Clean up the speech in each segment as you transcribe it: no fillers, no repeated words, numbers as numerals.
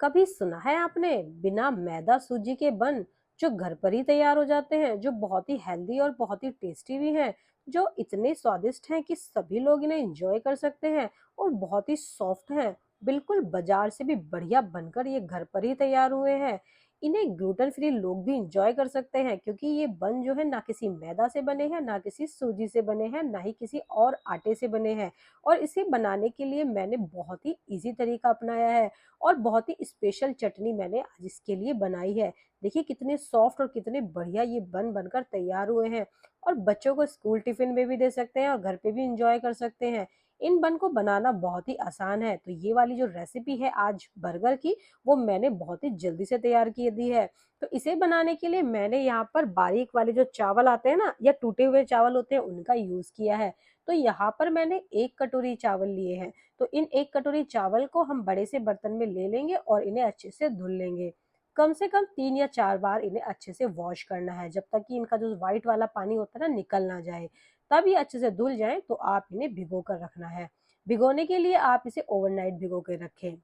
कभी सुना है आपने बिना मैदा सूजी के बन जो घर पर ही तैयार हो जाते हैं, जो बहुत ही हेल्दी और बहुत ही टेस्टी भी हैं, जो इतने स्वादिष्ट हैं कि सभी लोग इन्हें एंजॉय कर सकते हैं और बहुत ही सॉफ्ट हैं। बिल्कुल बाजार से भी बढ़िया बनकर ये घर पर ही तैयार हुए हैं। इन्हें ग्लूटेन फ्री लोग भी इंजॉय कर सकते हैं क्योंकि ये बन जो है ना किसी मैदा से बने हैं, ना किसी सूजी से बने हैं, ना ही किसी और आटे से बने हैं। और इसे बनाने के लिए मैंने बहुत ही इजी तरीका अपनाया है और बहुत ही स्पेशल चटनी मैंने आज इसके लिए बनाई है। देखिए कितने सॉफ्ट और कितने बढ़िया ये बन बनकर तैयार हुए हैं और बच्चों को स्कूल टिफिन में भी दे सकते हैं और घर पे भी इंजॉय कर सकते हैं। इन बन को बनाना बहुत ही आसान है, तो ये वाली जो रेसिपी है आज बर्गर की, वो मैंने बहुत ही जल्दी से तैयार की दी है। तो इसे बनाने के लिए मैंने यहाँ पर बारीक वाले जो चावल आते हैं ना, या टूटे हुए चावल होते हैं, उनका यूज किया है। तो यहाँ पर मैंने 1 कटोरी चावल लिए हैं। तो इन 1 कटोरी चावल को हम बड़े से बर्तन में ले लेंगे और इन्हें अच्छे से धुल लेंगे। कम से कम 3 या 4 बार इन्हें अच्छे से वॉश करना है, जब तक कि इनका जो व्हाइट वाला पानी होता है ना निकल ना जाए। तब ये अच्छे से धुल जाए तो आप इन्हें भिगो कर रखना है। भिगोने के लिए आप इसे ओवरनाइट भिगो के रखें।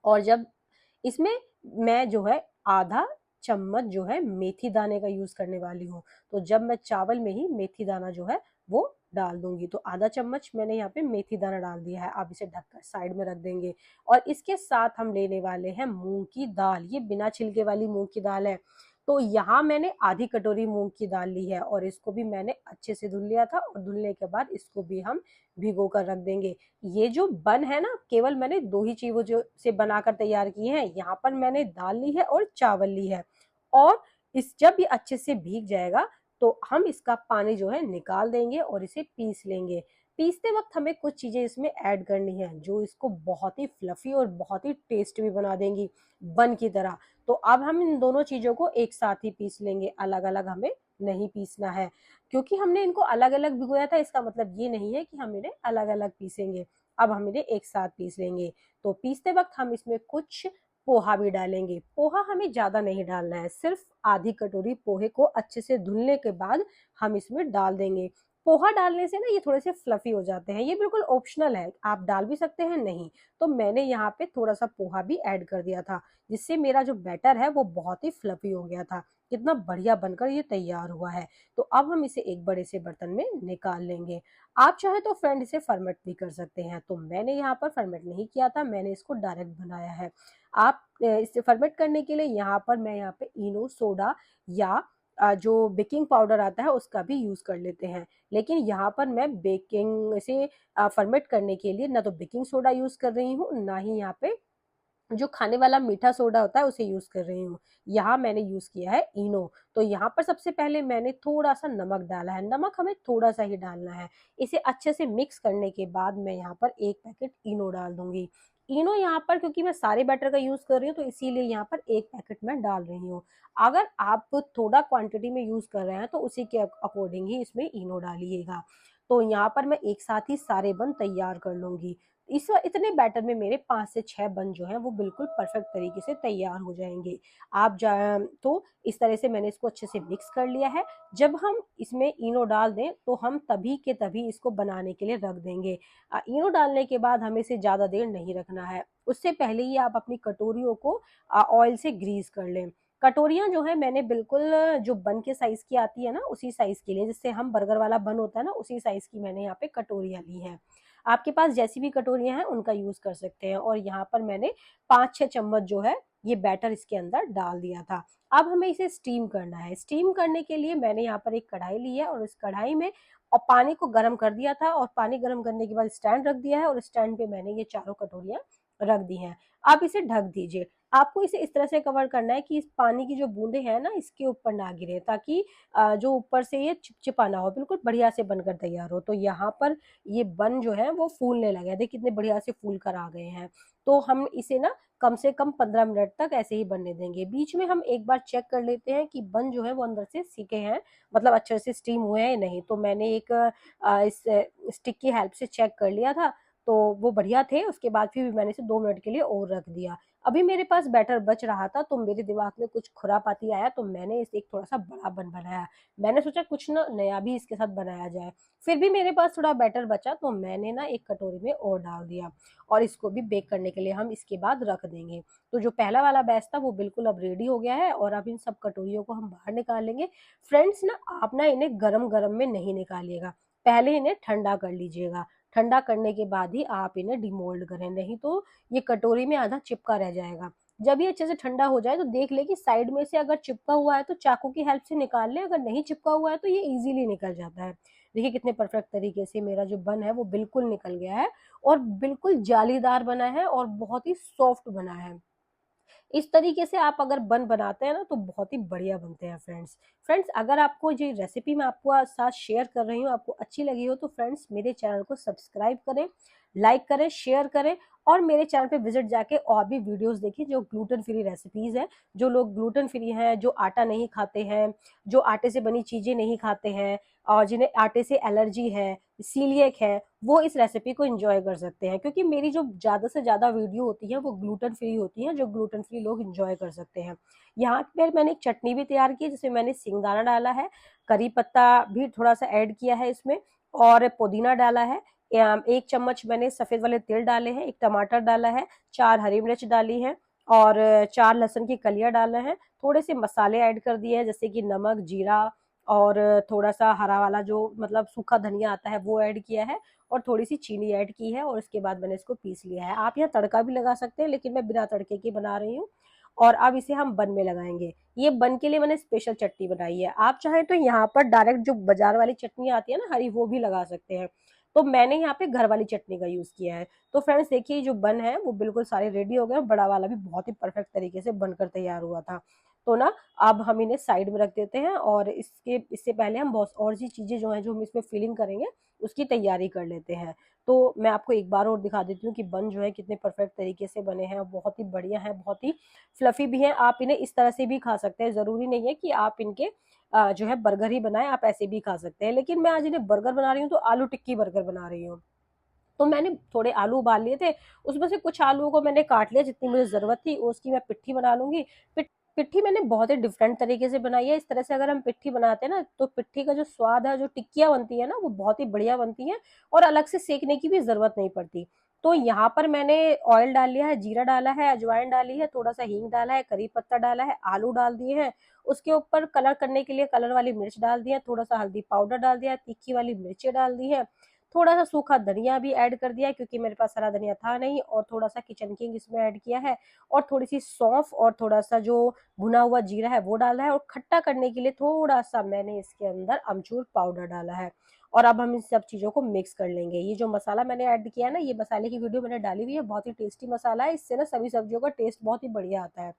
और जब इसमें मैं जो है आधा चम्मच जो है मेथी दाने का यूज करने वाली हूँ। तो जब मैं चावल में ही मेथी दाना जो है वो डाल दूंगी, तो आधा चम्मच मैंने यहाँ पे मेथी दाना डाल दिया है। आप इसे ढककर साइड में रख देंगे। और इसके साथ हम लेने वाले हैं मूंग की दाल। ये बिना छिलके वाली मूंग की दाल है। तो यहाँ मैंने आधी कटोरी मूंग की दाल ली है और इसको भी मैंने अच्छे से धुल लिया था, और धुलने के बाद इसको भी हम भिगो कर रख देंगे। ये जो बन है ना, केवल मैंने 2 ही चीजों जो से बनाकर तैयार किए हैं। यहाँ पर मैंने दाल ली है और चावल ली है। और इस जब ये अच्छे से भीग जाएगा तो हम इसका पानी जो है निकाल देंगे और इसे पीस लेंगे। पीसते वक्त हमें कुछ चीजें इसमें ऐड करनी है जो इसको बहुत ही फ्लफी और बहुत ही टेस्ट भी बना देंगी बन की तरह। तो अब हम इन दोनों चीजों को एक साथ ही पीस लेंगे, अलग अलग हमें नहीं पीसना है। क्योंकि हमने इनको अलग अलग भिगोया था, इसका मतलब ये नहीं है कि हम इन्हें अलग अलग पीसेंगे। अब हम इन्हें एक साथ पीस लेंगे। तो पीसते वक्त हम इसमें कुछ पोहा भी डालेंगे। पोहा हमें ज्यादा नहीं डालना है, सिर्फ आधी कटोरी पोहे को अच्छे से धुलने के बाद हम इसमें डाल देंगे। पोहा डालने से ना ये थोड़े से फ्लफी हो जाते हैं। ये बिल्कुल ऑप्शनल है, आप डाल भी सकते हैं, नहीं तो मैंने यहाँ पे थोड़ा सा पोहा भी ऐड कर दिया था, जिससे मेरा जो बैटर है वो बहुत ही फ्लफी हो गया था। कितना बढ़िया बनकर ये तैयार हुआ है। तो अब हम इसे एक बड़े से बर्तन में निकाल लेंगे। आप चाहे तो फ्रेंड इसे फर्मेंट भी कर सकते हैं, तो मैंने यहाँ पर फर्मेंट नहीं किया था, मैंने इसको डायरेक्ट बनाया है। आप इसे फर्मेंट करने के लिए यहाँ पर मैं यहाँ पे इनो सोडा या जो बेकिंग पाउडर आता है उसका भी यूज कर लेते हैं। लेकिन यहाँ पर मैं बेकिंग से फर्मेंट करने के लिए ना तो बेकिंग सोडा यूज कर रही हूँ, ना ही यहाँ पे जो खाने वाला मीठा सोडा होता है उसे यूज कर रही हूँ। यहाँ मैंने यूज किया है इनो। तो यहाँ पर सबसे पहले मैंने थोड़ा सा नमक डाला है। नमक हमें थोड़ा सा ही डालना है। इसे अच्छे से मिक्स करने के बाद मैं यहाँ पर 1 पैकेट इनो डाल दूंगी। इनो यहाँ पर क्योंकि मैं सारे बैटर का यूज कर रही हूँ, तो इसीलिए यहाँ पर 1 पैकेट मैं डाल रही हूँ। अगर आप थोड़ा क्वांटिटी में यूज कर रहे हैं तो उसी के अकॉर्डिंग ही इसमें इनो डालिएगा। तो यहाँ पर मैं एक साथ ही सारे बन तैयार कर लूंगी। इतने बैटर में मेरे 5 से 6 बन जो हैं वो बिल्कुल परफेक्ट तरीके से तैयार हो जाएंगे। आप जा तो इस तरह से मैंने इसको अच्छे से मिक्स कर लिया है। जब हम इसमें इनो डाल दें तो हम तभी के तभी इसको बनाने के लिए रख देंगे। इनो डालने के बाद हमें इसे ज़्यादा देर नहीं रखना है। उससे पहले ही आप अपनी कटोरियों को ऑयल से ग्रीस कर लें। कटोरियां जो है मैंने बिल्कुल जो बन के साइज की आती है ना उसी साइज की ली, जिससे हम बर्गर वाला बन होता है ना उसी साइज की मैंने यहाँ पे कटोरियां ली हैं। आपके पास जैसी भी कटोरियां हैं उनका यूज कर सकते हैं। और यहाँ पर मैंने 5-6 चम्मच जो है ये बैटर इसके अंदर डाल दिया था। अब हमें इसे स्टीम करना है। स्टीम करने के लिए मैंने यहाँ पर एक कढ़ाई ली है और इस कढ़ाई में और पानी को गर्म कर दिया था, और पानी गर्म करने के बाद स्टैंड रख दिया है और स्टैंड पे मैंने ये चारों कटोरियां रख दी हैं। आप इसे ढक दीजिए। आपको इसे इस तरह से कवर करना है कि इस पानी की जो बूंदे हैं ना इसके ऊपर ना गिरे, ताकि जो ऊपर से ये चिपचिपा ना हो, बिल्कुल बढ़िया से बनकर तैयार हो। तो यहाँ पर ये बन जो है वो फूलने लगे, देखिए कितने बढ़िया से फूल कर आ गए हैं। तो हम इसे ना कम से कम 15 मिनट तक ऐसे ही बनने देंगे। बीच में हम एक बार चेक कर लेते हैं कि बन जो है वो अंदर से सीखे हैं, मतलब अच्छे से स्टीम हुए हैं या नहीं। तो मैंने एक इस स्टिक की हेल्प से चेक कर लिया था, तो वो बढ़िया थे। उसके बाद फिर मैंने इसे 2 मिनट के लिए और रख दिया। अभी मेरे पास बैटर बच रहा था तो मेरे दिमाग में कुछ खुरापाती आया, तो मैंने इसे एक थोड़ा सा बड़ा बन बनाया। मैंने सोचा कुछ ना नया भी इसके साथ बनाया जाए। फिर भी मेरे पास थोड़ा बैटर बचा तो मैंने ना एक कटोरी में और डाल दिया, और इसको भी बेक करने के लिए हम इसके बाद रख देंगे। तो जो पहला वाला बैच था वो बिल्कुल अब रेडी हो गया है, और अब इन सब कटोरियों को हम बाहर निकालेंगे। फ्रेंड्स ना, आप ना इन्हें गरम गरम में नहीं निकालिएगा, पहले इन्हें ठंडा कर लीजिएगा। ठंडा करने के बाद ही आप इन्हें डिमोल्ड करें, नहीं तो ये कटोरी में आधा चिपका रह जाएगा। जब ये अच्छे से ठंडा हो जाए तो देख ले कि साइड में से अगर चिपका हुआ है तो चाकू की हेल्प से निकाल ले, अगर नहीं चिपका हुआ है तो ये इजीली निकल जाता है। देखिए कितने परफेक्ट तरीके से मेरा जो बन है वो बिल्कुल निकल गया है, और बिल्कुल जालीदार बना है और बहुत ही सॉफ्ट बना है। इस तरीके से आप अगर बन बनाते हैं ना तो बहुत ही बढ़िया बनते हैं फ्रेंड्स। फ्रेंड्स, अगर आपको ये रेसिपी मैं आपको साथ शेयर कर रही हूँ आपको अच्छी लगी हो तो फ्रेंड्स मेरे चैनल को सब्सक्राइब करें, लाइक करें, शेयर करें, और मेरे चैनल पे विजिट जाके और भी वीडियोस देखिए जो ग्लूटेन फ्री रेसिपीज हैं। जो लोग ग्लूटेन फ्री हैं, जो आटा नहीं खाते हैं, जो आटे से बनी चीजें नहीं खाते हैं, और जिन्हें आटे से एलर्जी है, सीलिएक है, वो इस रेसिपी को एंजॉय कर सकते हैं, क्योंकि मेरी जो ज़्यादा से ज़्यादा वीडियो होती है वो ग्लूटेन फ्री होती हैं, जो ग्लूटेन फ्री लोग एंजॉय कर सकते हैं। यहाँ पर मैंने एक चटनी भी तैयार की है जिसमें मैंने सिंगदाना डाला है, करी पत्ता भी थोड़ा सा ऐड किया है इसमें, और पुदीना डाला है। 1 चम्मच मैंने सफ़ेद वाले तिल डाले हैं, 1 टमाटर डाला है, 4 हरी मिर्च डाली है, और 4 लहसुन की कलियां डाले हैं। थोड़े से मसाले ऐड कर दिए हैं जैसे कि नमक, जीरा, और थोड़ा सा हरा वाला जो मतलब सूखा धनिया आता है वो ऐड किया है, और थोड़ी सी चीनी ऐड की है, और उसके बाद मैंने इसको पीस लिया है। आप यहाँ तड़का भी लगा सकते हैं, लेकिन मैं बिना तड़के की बना रही हूँ। और अब इसे हम बन में लगाएंगे। ये बन के लिए मैंने स्पेशल चटनी बनाई है, आप चाहें तो यहाँ पर डायरेक्ट जो बाजार वाली चटनी आती है ना हरी, वो भी लगा सकते हैं। तो मैंने यहाँ पे घर वाली चटनी का यूज किया है। तो फ्रेंड्स देखिए जो बन है वो बिल्कुल सारे रेडी हो गए, और बड़ा वाला भी बहुत ही परफेक्ट तरीके से बनकर तैयार हुआ था। तो ना अब हम इन्हें साइड में रख देते हैं, और इससे पहले हम बहुत और सी चीजें जो है जो हम इसमें फिलिंग करेंगे उसकी तैयारी कर लेते हैं। तो मैं आपको एक बार और दिखा देती हूँ कि बन जो है कितने परफेक्ट तरीके से बने हैं, और बहुत ही बढ़िया है, बहुत ही फ्लफी भी हैं। आप इन्हें इस तरह से भी खा सकते हैं, ज़रूरी नहीं है कि आप इनके जो है बर्गर ही बनाएं, आप ऐसे भी खा सकते हैं। लेकिन मैं आज इन्हें बर्गर बना रही हूँ तो आलू टिक्की बर्गर बना रही हूँ। तो मैंने थोड़े आलू उबाल लिए थे, उसमें से कुछ आलूओं को मैंने काट लिया, जितनी मुझे ज़रूरत थी उसकी मैं पिट्ठी बना लूँगी। पिट्ठी मैंने बहुत ही डिफरेंट तरीके से बनाई है। इस तरह से अगर हम पिट्ठी बनाते हैं ना तो पिट्ठी का जो स्वाद है, जो टिक्कियाँ बनती है ना, वो बहुत ही बढ़िया बनती हैं, और अलग से सेकने की भी ज़रूरत नहीं पड़ती। तो यहाँ पर मैंने ऑयल डाल लिया है, जीरा डाला है, अजवाइन डाली है, थोड़ा सा हींग डाला है, करी पत्ता डाला है, आलू डाल दिए हैं। उसके ऊपर कलर करने के लिए कलर वाली मिर्च डाल दिया, थोड़ा सा हल्दी पाउडर डाल दिया, तीखी वाली मिर्चें डाल दी है, थोड़ा सा सूखा धनिया भी ऐड कर दिया क्योंकि मेरे पास हरा धनिया था नहीं, और थोड़ा सा किचन किंग इसमें ऐड किया है, और थोड़ी सी सौंफ, और थोड़ा सा जो भुना हुआ जीरा है वो डाला है, और खट्टा करने के लिए थोड़ा सा मैंने इसके अंदर अमचूर पाउडर डाला है। और अब हम इन सब चीज़ों को मिक्स कर लेंगे। ये जो मसाला मैंने ऐड किया है ना, ये मसाले की वीडियो मैंने डाली हुई है, बहुत ही टेस्टी मसाला है, इससे ना सभी सब्जियों का टेस्ट बहुत ही बढ़िया आता है।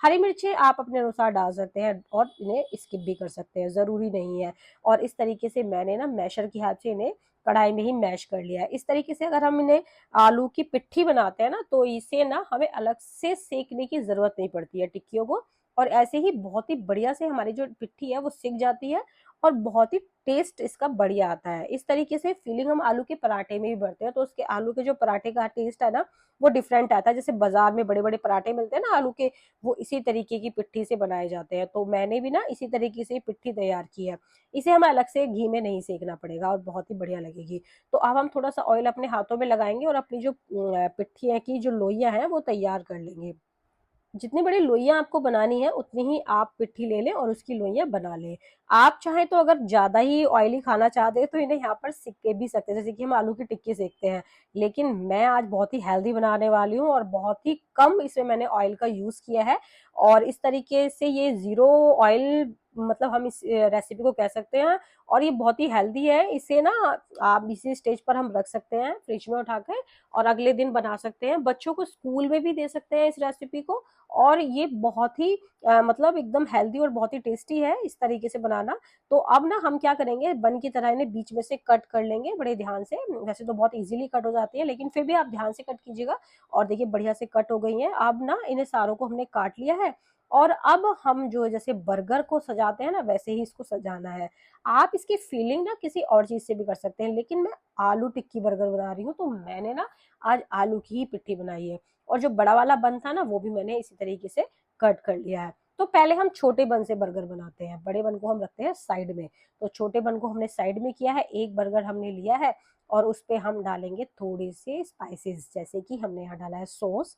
हरी मिर्चें आप अपने अनुसार डाल सकते हैं, और इन्हें स्किप भी कर सकते हैं, ज़रूरी नहीं है। और इस तरीके से मैंने ना मैशर की हेल्प से इन्हें कढ़ाई में ही मैश कर लिया है। इस तरीके से अगर हम इन्हें आलू की पिट्ठी बनाते हैं ना तो इसे ना हमें अलग से सेकने की ज़रूरत नहीं पड़ती है टिक्कियों को, और ऐसे ही बहुत ही बढ़िया से हमारी जो पिट्ठी है वो सिक जाती है, और बहुत ही टेस्ट इसका बढ़िया आता है। इस तरीके से फीलिंग हम आलू के पराठे में भी भरते हैं, तो उसके आलू के जो पराठे का टेस्ट है ना वो डिफरेंट आता है। जैसे बाजार में बड़े बड़े पराठे मिलते हैं ना आलू के, वो इसी तरीके की पिट्ठी से बनाए जाते हैं। तो मैंने भी ना इसी तरीके से पिट्ठी तैयार की है। इसे हमें अलग से घी में नहीं सेकना पड़ेगा, और बहुत ही बढ़िया लगेगी। तो अब हम थोड़ा सा ऑयल अपने हाथों में लगाएंगे, और अपनी जो पिट्ठी की जो लोइयां हैं वो तैयार कर लेंगे। जितनी बड़ी लोइयां आपको बनानी है उतनी ही आप पिट्ठी ले लें और उसकी लोइयां बना लें। आप चाहें तो अगर ज्यादा ही ऑयली खाना चाहते हैं तो इन्हें यहाँ पर सेक के भी सकते हैं, जैसे कि हम आलू की टिक्की सेकते हैं। लेकिन मैं आज बहुत ही हेल्दी बनाने वाली हूँ, और बहुत ही कम इसमें मैंने ऑयल का यूज किया है, और इस तरीके से ये जीरो ऑयल मतलब हम इस रेसिपी को कह सकते हैं। और ये बहुत ही हेल्दी है, इसे ना आप इसी स्टेज पर हम रख सकते हैं फ्रिज में उठाकर, और अगले दिन बना सकते हैं। बच्चों को स्कूल में भी दे सकते हैं इस रेसिपी को, और ये बहुत ही मतलब एकदम हेल्दी और बहुत ही टेस्टी है इस तरीके से बनाना। तो अब ना हम क्या करेंगे, बन की तरह इन्हें बीच में से कट कर लेंगे बड़े ध्यान से। वैसे तो बहुत इजीली कट हो जाती है, लेकिन फिर भी आप ध्यान से कट कीजिएगा। और देखिए बढ़िया से कट हो गई हैं। अब ना इन्हें सारों को हमने काट लिया है, और अब हम जो जैसे बर्गर को सजाते हैं ना वैसे ही इसको सजाना है। आप इसकी फीलिंग ना किसी और चीज से भी कर सकते हैं, लेकिन मैं आलू टिक्की बर्गर बना रही हूँ तो मैंने ना आज आलू की ही पिट्ठी बनाई है। और जो बड़ा वाला बन था ना वो भी मैंने इसी तरीके से कट कर लिया है। तो पहले हम छोटे बन से बर्गर बनाते हैं, बड़े बन को हम रखते हैं साइड में। तो छोटे बन को हमने साइड में किया है, एक बर्गर हमने लिया है और उस पे हम डालेंगे थोड़े से स्पाइसेस, जैसे कि हमने यहाँ डाला है सॉस।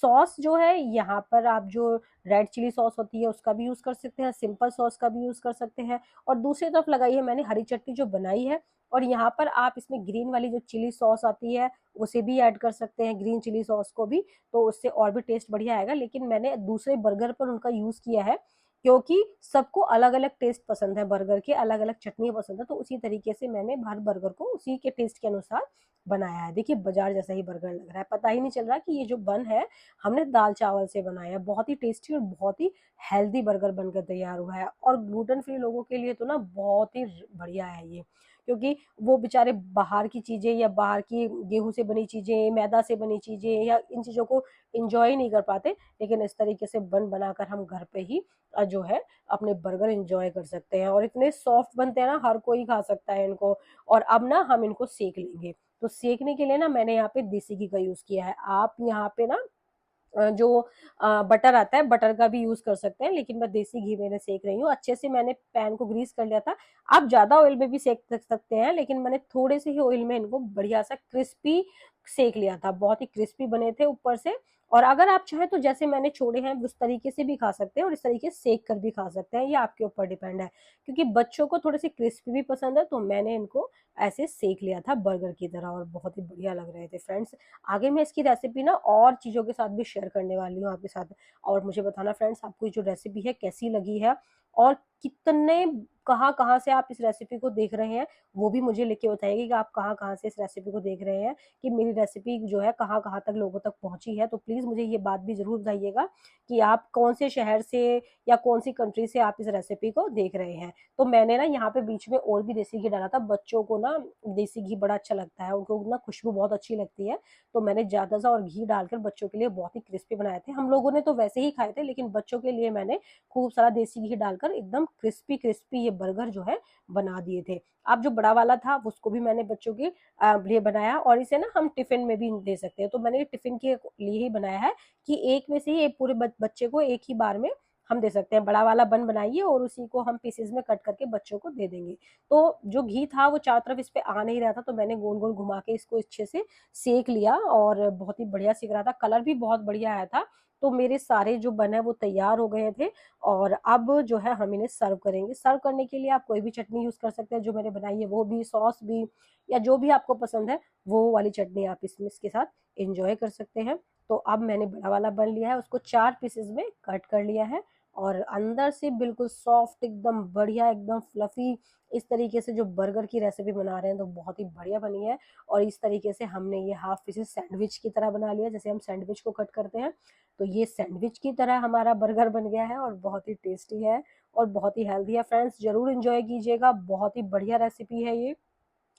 सॉस जो है यहाँ पर आप जो रेड चिली सॉस होती है उसका भी यूज कर सकते हैं, सिंपल सॉस का भी यूज कर सकते हैं। और दूसरी तरफ लगाई है मैंने हरी चटनी जो बनाई है, और यहाँ पर आप इसमें ग्रीन वाली जो चिली सॉस आती है उसे भी ऐड कर सकते हैं, ग्रीन चिली सॉस को भी, तो उससे और भी टेस्ट बढ़िया आएगा। लेकिन मैंने दूसरे बर्गर पर उनका यूज किया है क्योंकि सबको अलग अलग टेस्ट पसंद है, बर्गर के अलग अलग चटनी पसंद है, तो उसी तरीके से मैंने हर बर्गर को उसी के टेस्ट के अनुसार बनाया है। देखिए बाजार जैसा ही बर्गर लग रहा है, पता ही नहीं चल रहा कि ये जो बन है हमने दाल चावल से बनाया है। बहुत ही टेस्टी और बहुत ही हेल्दी बर्गर बनकर तैयार हुआ है, और ग्लूटेन फ्री लोगों के लिए तो ना बहुत ही बढ़िया है ये, क्योंकि वो बेचारे बाहर की चीजें या बाहर की गेहूं से बनी चीजें, मैदा से बनी चीजें या इन चीजों को इंजॉय नहीं कर पाते। लेकिन इस तरीके से बन बनाकर हम घर पे ही जो है अपने बर्गर एंजॉय कर सकते हैं, और इतने सॉफ्ट बनते हैं ना, हर कोई खा सकता है इनको। और अब ना हम इनको सेक लेंगे, तो सेकने के लिए ना मैंने यहाँ पे देसी घी का यूज किया है। आप यहाँ पे ना जो बटर आता है बटर का भी यूज कर सकते हैं, लेकिन मैं देसी घी में सेक रही हूँ। अच्छे से मैंने पैन को ग्रीस कर लिया था। आप ज्यादा ऑयल में भी सेक सकते हैं, लेकिन मैंने थोड़े से ही ऑयल में इनको बढ़िया सा क्रिस्पी सेक लिया था, बहुत ही क्रिस्पी बने थे ऊपर से। और अगर आप चाहें तो जैसे मैंने छोड़े हैं उस तरीके से भी खा सकते हैं, और इस तरीके से सेक कर भी खा सकते हैं, ये आपके ऊपर डिपेंड है। क्योंकि बच्चों को थोड़े से क्रिस्पी भी पसंद है, तो मैंने इनको ऐसे सेक लिया था बर्गर की तरह, और बहुत ही बढ़िया लग रहे थे फ्रेंड्स। आगे मैं इसकी रेसिपी ना और चीज़ों के साथ भी शेयर करने वाली हूँ आपके साथ, और मुझे बताना फ्रेंड्स आपको जो रेसिपी है कैसी लगी है, और कितने कहाँ कहाँ से आप इस रेसिपी को देख रहे हैं, वो भी मुझे लिख के बताइएगा कि आप कहाँ कहाँ से इस रेसिपी को देख रहे हैं, कि मेरी रेसिपी जो है कहाँ कहाँ तक लोगों तक पहुंची है। तो प्लीज़ मुझे ये बात भी ज़रूर बताइएगा कि आप कौन से शहर से या कौन सी कंट्री से आप इस रेसिपी को देख रहे हैं। तो मैंने ना यहाँ पे बीच में और भी देसी घी डाला था, बच्चों को ना देसी घी बड़ा अच्छा लगता है, उनको ना खुशबू बहुत अच्छी लगती है। तो मैंने ज्यादा सा और घी डालकर बच्चों के लिए बहुत ही क्रिस्पी बनाए थे। हम लोगों ने तो वैसे ही खाए थे, लेकिन बच्चों के लिए मैंने खूब सारा देसी घी डालकर एकदम क्रिस्पी क्रिस्पी ये बर्गर जो है बना दिए थे। अब जो बड़ा वाला था उसको भी मैंने बच्चों के लिए बनाया, और इसे ना हम टिफिन में भी दे सकते हैं। तो मैंने टिफिन के लिए ही बनाया है कि एक में से ही एक पूरे बच्चे को एक ही बार में हम दे सकते हैं। बड़ा वाला बन बनाइए और उसी को हम पीसेज में कट करके बच्चों को दे देंगे। तो जो घी था वो चारों तरफ इस पे आ नहीं रहा था, तो मैंने गोल गोल घुमा के इसको अच्छे से सेक लिया, और बहुत ही बढ़िया सेक रहा था, कलर भी बहुत बढ़िया आया था। तो मेरे सारे जो बन है वो तैयार हो गए थे, और अब जो है हम इन्हें सर्व करेंगे। सर्व करने के लिए आप कोई भी चटनी यूज कर सकते हैं, जो मैंने बनाई है वो भी, सॉस भी, या जो भी आपको पसंद है वो वाली चटनी आप इसमें इसके साथ एंजॉय कर सकते हैं। तो अब मैंने बड़ा वाला बन लिया है, उसको 4 पीसेज में कट कर लिया है, और अंदर से बिल्कुल सॉफ्ट, एकदम बढ़िया, एकदम फ्लफी, इस तरीके से जो बर्गर की रेसिपी बना रहे हैं तो बहुत ही बढ़िया बनी है। और इस तरीके से हमने ये हाफ पीसेस सैंडविच की तरह बना लिया, जैसे हम सैंडविच को कट करते हैं, तो ये सैंडविच की तरह हमारा बर्गर बन गया है, और बहुत ही टेस्टी है और बहुत ही हेल्दी है। फ्रेंड्स जरूर इंजॉय कीजिएगा, बहुत ही बढ़िया रेसिपी है ये।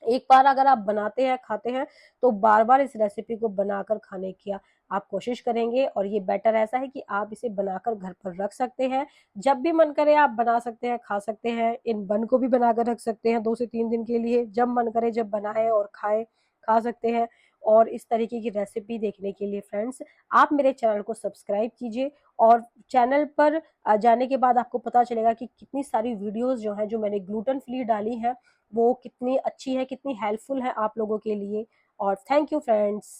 एक बार अगर आप बनाते हैं खाते हैं तो बार बार इस रेसिपी को बनाकर खाने की आप कोशिश करेंगे। और ये बेटर ऐसा है कि आप इसे बनाकर घर पर रख सकते हैं, जब भी मन करे आप बना सकते हैं, खा सकते हैं। इन बन को भी बनाकर रख सकते हैं 2 से 3 दिन के लिए, जब मन करे जब बनाए और खाए, खा सकते हैं। और इस तरीके की रेसिपी देखने के लिए फ्रेंड्स आप मेरे चैनल को सब्सक्राइब कीजिए, और चैनल पर जाने के बाद आपको पता चलेगा कि कितनी सारी वीडियोस जो हैं जो मैंने ग्लूटेन फ्री डाली हैं वो कितनी अच्छी है, कितनी हेल्पफुल है आप लोगों के लिए। और थैंक यू फ्रेंड्स।